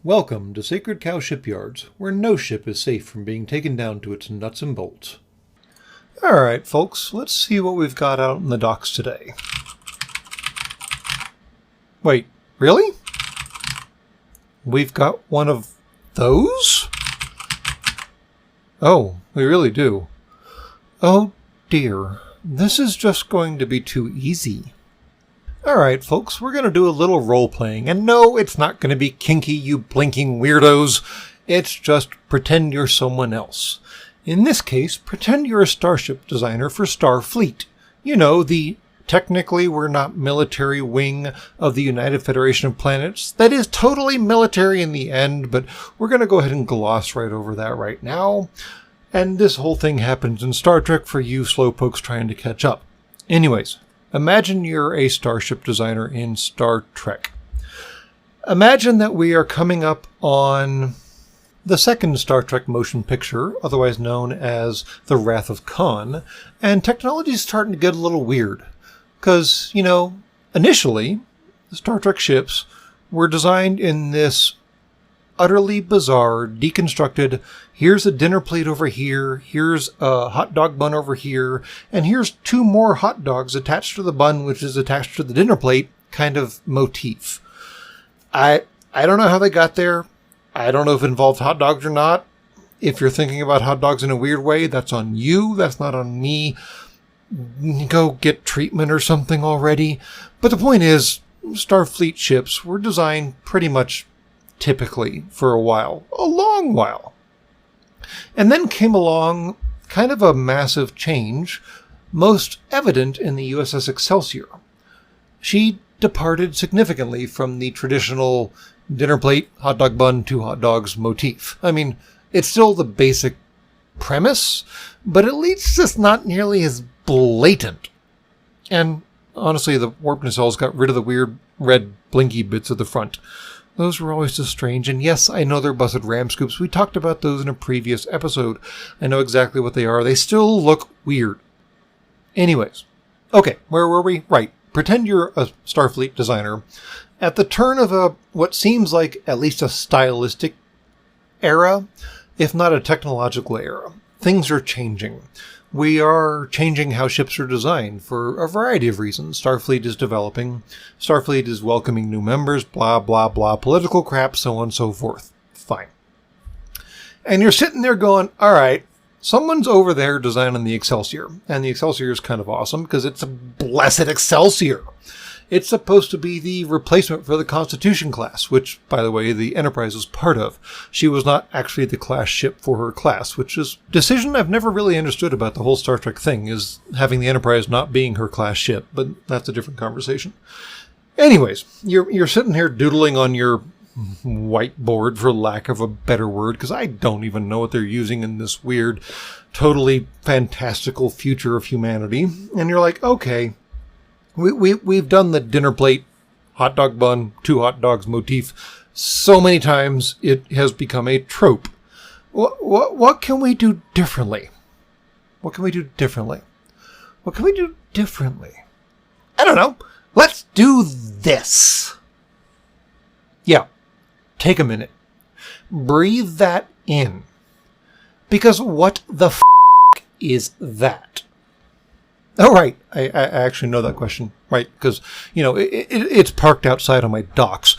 Welcome to Sacred Cow Shipyards, where no ship is safe from being taken down to its nuts and bolts. Alright, folks, let's see what we've got out in the docks today. Wait, really? We've got one of those? Oh, we really do. Oh dear, this is just going to be too easy. Alright, folks, we're going to do a little role-playing, and no, it's not going to be kinky, you blinking weirdos. It's just pretend you're someone else. In this case, pretend you're a starship designer for Starfleet. You know, the technically we're not military wing of the United Federation of Planets. That is totally military in the end, but we're going to go ahead and gloss right over that right now. And this whole thing happens in Star Trek for you slowpokes trying to catch up. Anyways. Imagine you're a starship designer in Star Trek. Imagine that we are coming up on the second Star Trek motion picture, otherwise known as The Wrath of Khan, and technology is starting to get a little weird. Because, you know, initially, the Star Trek ships were designed in this utterly bizarre, deconstructed, here's a dinner plate over here, here's a hot dog bun over here, and here's two more hot dogs attached to the bun, which is attached to the dinner plate, kind of motif. I don't know how they got there. I don't know if it involved hot dogs or not. If you're thinking about hot dogs in a weird way, that's on you. That's not on me. Go get treatment or something already. But the point is, Starfleet ships were designed pretty much typically for a while, a long while. And then came along kind of a massive change, most evident in the USS Excelsior. She departed significantly from the traditional dinner plate, hot dog bun, two hot dogs motif. I mean, it's still the basic premise, but at least it's not nearly as blatant. And honestly, the warp nacelles got rid of the weird red blinky bits at the front. Those were always just strange, and yes, I know they're busted ram scoops. We talked about those in a previous episode. I know exactly what they are. They still look weird. Anyways, okay, where were we? Right, pretend you're a Starfleet designer. At the turn of what seems like at least a stylistic era, if not a technological era. Things are changing. We are changing how ships are designed for a variety of reasons. Starfleet is developing. Starfleet is welcoming new members, blah, blah, blah, political crap, so on and so forth. Fine. And you're sitting there going, all right, someone's over there designing the Excelsior. And the Excelsior is kind of awesome because it's a blessed Excelsior. It's supposed to be the replacement for the Constitution class, which, by the way, the Enterprise was part of. She was not actually the class ship for her class, which is a decision I've never really understood about the whole Star Trek thing, is having the Enterprise not being her class ship, but that's a different conversation. Anyways, you're sitting here doodling on your whiteboard, for lack of a better word, because I don't even know what they're using in this weird, totally fantastical future of humanity, and you're like, okay, We've done the dinner plate, hot dog bun, two hot dogs motif so many times it has become a trope. What can we do differently? What can we do differently? What can we do differently? I don't know. Let's do this. Yeah. Take a minute. Breathe that in. Because what the f*** is that? Oh, right. I actually know that question, right? Because, you know, it's parked outside on my docks.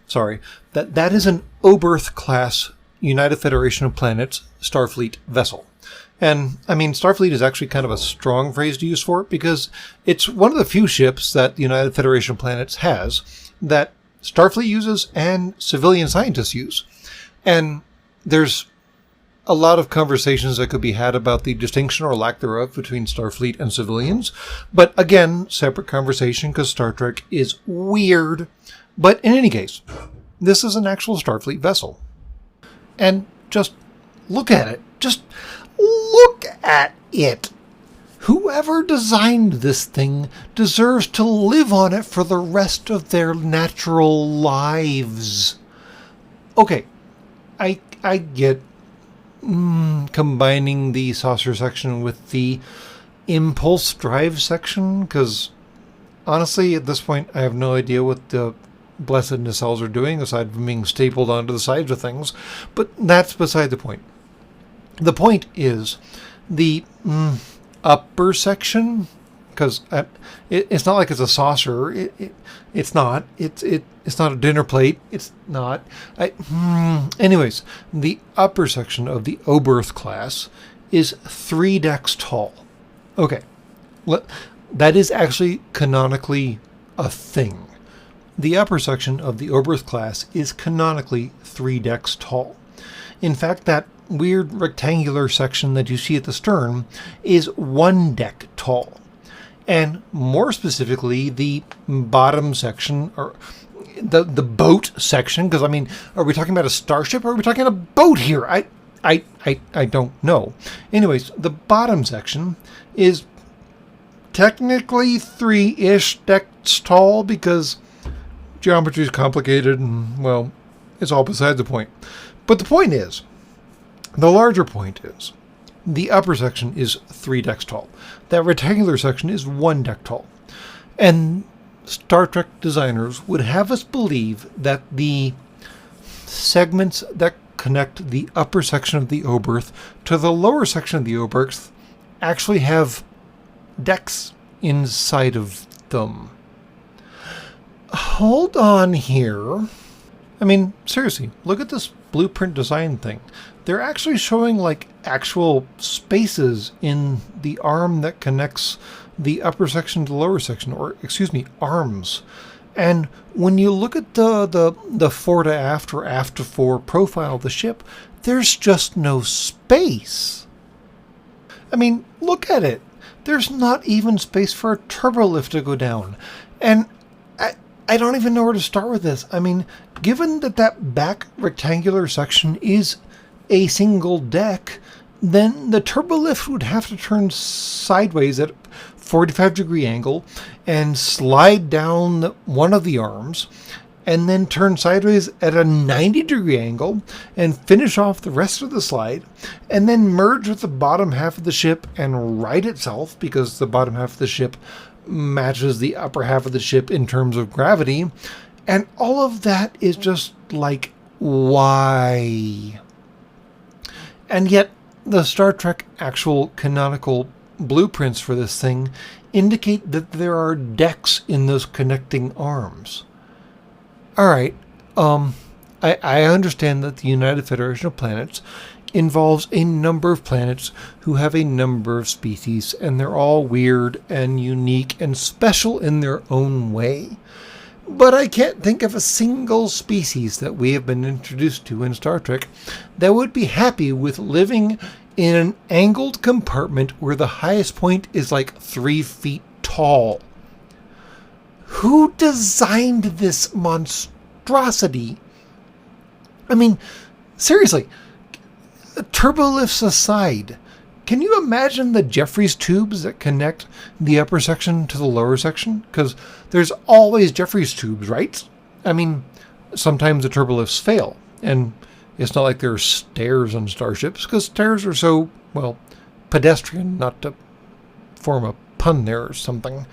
Sorry. That is an Oberth class United Federation of Planets Starfleet vessel. And, I mean, Starfleet is actually kind of a strong phrase to use for it because it's one of the few ships that the United Federation of Planets has that Starfleet uses and civilian scientists use. And there's a lot of conversations that could be had about the distinction or lack thereof between Starfleet and civilians. But again, separate conversation because Star Trek is weird. But in any case, this is an actual Starfleet vessel. And just look at it. Just look at it. Whoever designed this thing deserves to live on it for the rest of their natural lives. Okay, I get combining the saucer section with the impulse drive section, because honestly at this point I have no idea what the blessed nacelles are doing, aside from being stapled onto the sides of things. But that's beside the point. The point is the upper section, because it's not like it's a saucer. It's not. It's not a dinner plate. It's not. Anyways, the upper section of the Oberth class is 3 decks tall. Okay, that is actually canonically a thing. The upper section of the Oberth class is canonically 3 decks tall. In fact, that weird rectangular section that you see at the stern is 1 deck tall. And more specifically, the bottom section, or the boat section, because I mean, are we talking about a starship or are we talking about a boat here? I don't know. Anyways, the bottom section is technically 3-ish decks tall because geometry is complicated and, well, it's all beside the point. But the point is, the larger point is, the upper section is 3 decks tall. That rectangular section is 1 deck tall. And Star Trek designers would have us believe that the segments that connect the upper section of the Oberth to the lower section of the Oberth actually have decks inside of them. Hold on here. I mean, seriously, look at this blueprint design thing. They're actually showing like actual spaces in the arm that connects the upper section to the lower section, or excuse me, arms. And when you look at the fore to aft or aft to fore profile of the ship, there's just no space. I mean, look at it. There's not even space for a turbolift to go down. And I don't even know where to start with this. I mean, given that back rectangular section is a single deck, then the turbolift would have to turn sideways at a 45-degree angle and slide down one of the arms, and then turn sideways at a 90-degree angle and finish off the rest of the slide, and then merge with the bottom half of the ship and right itself, because the bottom half of the ship matches the upper half of the ship in terms of gravity. And all of that is just like, why? And yet the Star Trek actual canonical blueprints for this thing indicate that there are decks in those connecting arms. Alright, I understand that the United Federation of Planets involves a number of planets who have a number of species, and they're all weird and unique and special in their own way. But I can't think of a single species that we have been introduced to in Star Trek that would be happy with living in an angled compartment where the highest point is like 3 feet tall. Who designed this monstrosity? I mean, seriously, turbolifts aside, can you imagine the Jeffries tubes that connect the upper section to the lower section? Because there's always Jeffries tubes, right? I mean, sometimes the turbolifts fail, and it's not like there are stairs on starships, because stairs are so, well, pedestrian, not to form a pun there or something.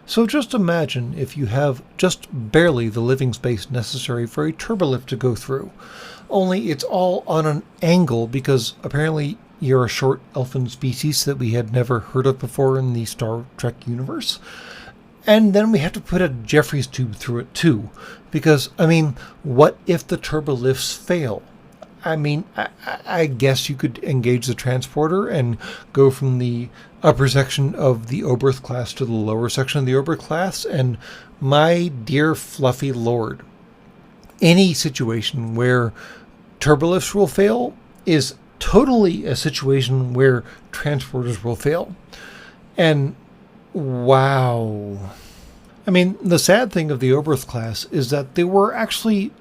So just imagine if you have just barely the living space necessary for a turbolift to go through. Only it's all on an angle because apparently you're a short elfin species that we had never heard of before in the Star Trek universe. And then we have to put a Jeffries tube through it too. Because, I mean, what if the turbolifts fail? I mean, I guess you could engage the transporter and go from the upper section of the Oberth class to the lower section of the Oberth class. And my dear fluffy lord, any situation where turbolifts will fail is totally a situation where transporters will fail. And wow. I mean, the sad thing of the Oberth class is that there were actually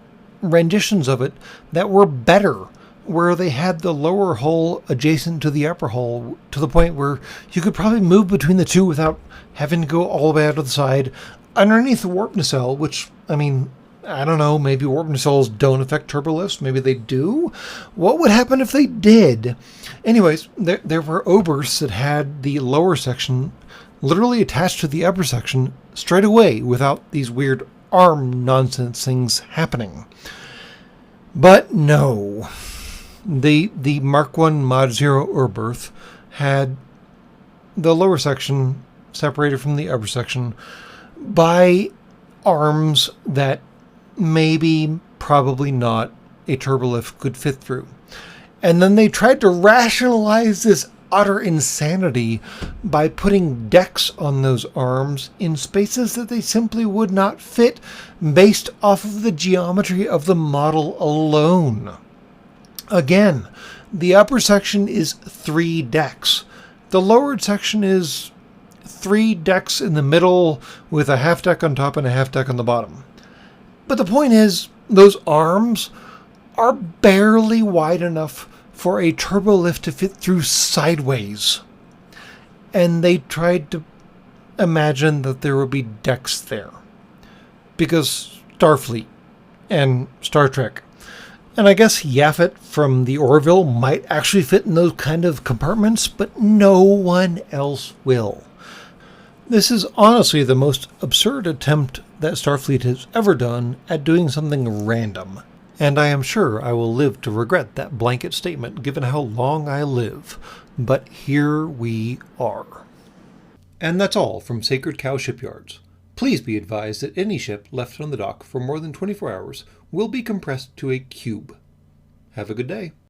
renditions of it that were better, where they had the lower hull adjacent to the upper hull to the point where you could probably move between the two without having to go all the way out to the side underneath the warp nacelle, which, I mean, I don't know, maybe warp nacelles don't affect turbolifts. Maybe they do. What would happen if they did? Anyways, there were Oberths that had the lower section literally attached to the upper section straight away without these weird arm nonsense things happening. But no. The Mark I Mod 0 Oberth had the lower section separated from the upper section by arms that maybe, probably not, a turbolift could fit through. And then they tried to rationalize this utter insanity by putting decks on those arms in spaces that they simply would not fit based off of the geometry of the model alone. Again, the upper section is 3 decks. The lower section is 3 decks in the middle with a half deck on top and a half deck on the bottom. But the point is, those arms are barely wide enough for a turbolift to fit through sideways. And they tried to imagine that there would be decks there. Because Starfleet and Star Trek. And I guess Yaphet from the Orville might actually fit in those kind of compartments, but no one else will. This is honestly the most absurd attempt that Starfleet has ever done at doing something random. And I am sure I will live to regret that blanket statement given how long I live. But here we are. And that's all from Sacred Cow Shipyards. Please be advised that any ship left on the dock for more than 24 hours will be compressed to a cube. Have a good day.